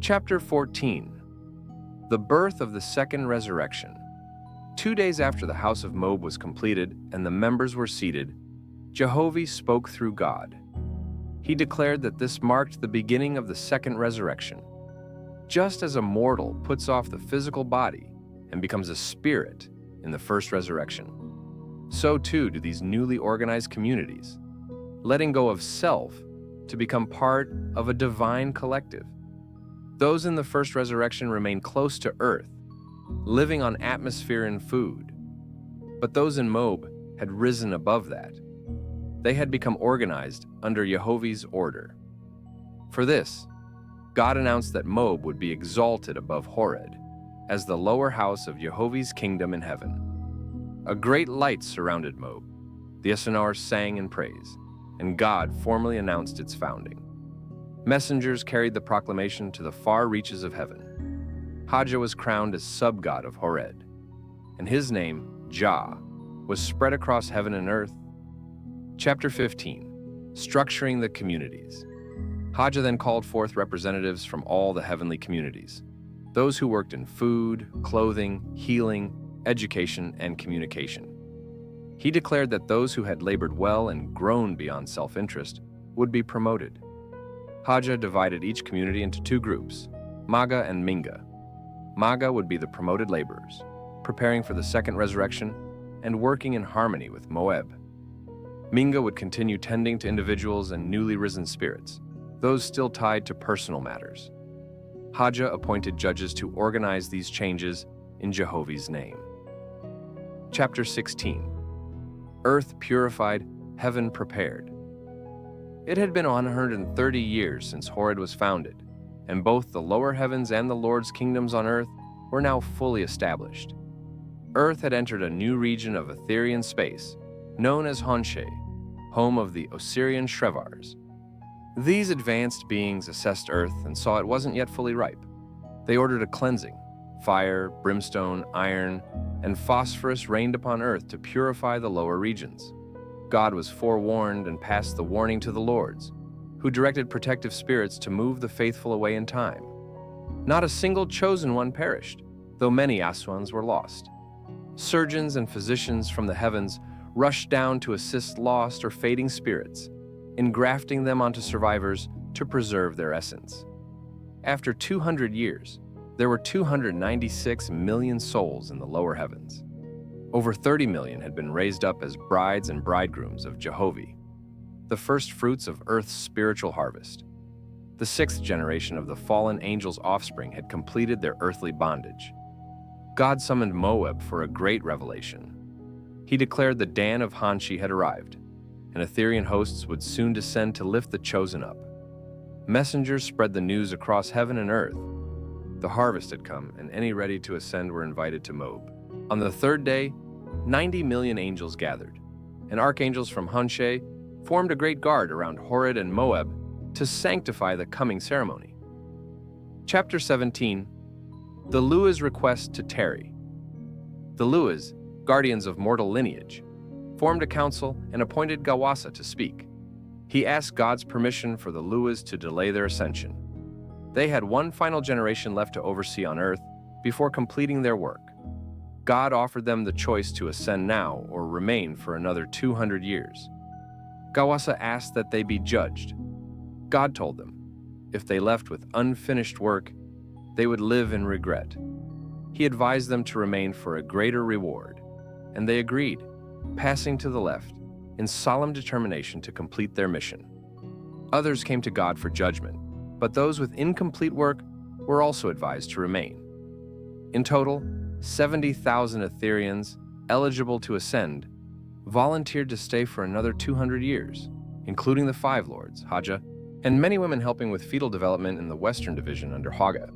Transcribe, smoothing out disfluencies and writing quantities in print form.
Chapter 14. The Birth of the Second Resurrection. 2 days after the house of Moab was completed and the members were seated, Jehovah spoke through God. He declared that this marked the beginning of the second resurrection. Just as a mortal puts off the physical body and becomes a spirit in the first resurrection, so too do these newly organized communities, letting go of self to become part of a divine collective. Those in the first resurrection remain close to earth, living on atmosphere and food. But those in Moab had risen above that. They had become organized under Jehovah's order. For this, God announced that Moab would be exalted above Horeb as the lower house of Jehovah's kingdom in heaven. A great light surrounded Moab. The Essenars sang in praise, and God formally announced its founding. Messengers carried the proclamation to the far reaches of heaven. Hadja was crowned as sub-god of Horeb, and his name, Jah, was spread across heaven and earth. Chapter 15. Structuring the communities. Hadja then called forth representatives from all the heavenly communities, those who worked in food, clothing, healing, education, and communication. He declared that those who had labored well and grown beyond self-interest would be promoted. Hadja divided each community into 2 groups, Maga and Minga. Maga would be the promoted laborers, preparing for the second resurrection and working in harmony with Moab. Minga would continue tending to individuals and newly risen spirits, those still tied to personal matters. Hadja appointed judges to organize these changes in Jehovah's name. Chapter 16. Earth purified, heaven prepared. It had been 130 years since Horeb was founded, and both the lower heavens and the Lord's kingdoms on earth were now fully established. Earth had entered a new region of Ethereal space, known as Oahspe, home of the Osirian Shrevars. These advanced beings assessed Earth and saw it wasn't yet fully ripe. They ordered a cleansing. Fire, brimstone, iron, and phosphorus rained upon Earth to purify the lower regions. God was forewarned and passed the warning to the lords, who directed protective spirits to move the faithful away in time. Not a single chosen one perished, though many Aswans were lost. Surgeons and physicians from the heavens rushed down to assist lost or fading spirits, engrafting them onto survivors to preserve their essence. After 200 years, there were 296 million souls in the lower heavens. Over 30 million had been raised up as brides and bridegrooms of Jehovah, the first fruits of Earth's spiritual harvest. The 6th generation of the fallen angels' offspring had completed their earthly bondage. God summoned Moab for a great revelation. He declared the Dan of Hanshi had arrived, and Ethereal hosts would soon descend to lift the chosen up. Messengers spread the news across heaven and earth. The harvest had come, and any ready to ascend were invited to Moab. On the 3rd day, 90 million angels gathered, and archangels from Oahspe formed a great guard around Horeb and Moab to sanctify the coming ceremony. Chapter 17. The Luas request to tarry. The Luas, guardians of mortal lineage, formed a council and appointed Gawasa to speak. He asked God's permission for the Luas to delay their ascension. They had one final generation left to oversee on earth before completing their work. God offered them the choice to ascend now or remain for another 200 years. Gawasa asked that they be judged. God told them, if they left with unfinished work, they would live in regret. He advised them to remain for a greater reward, and they agreed, passing to the left, in solemn determination to complete their mission. Others came to God for judgment, but those with incomplete work were also advised to remain. In total, 70,000 Ethereans, eligible to ascend, volunteered to stay for another 200 years, including the 5 lords, Hadja, and many women helping with fetal development in the Western Division under Haga.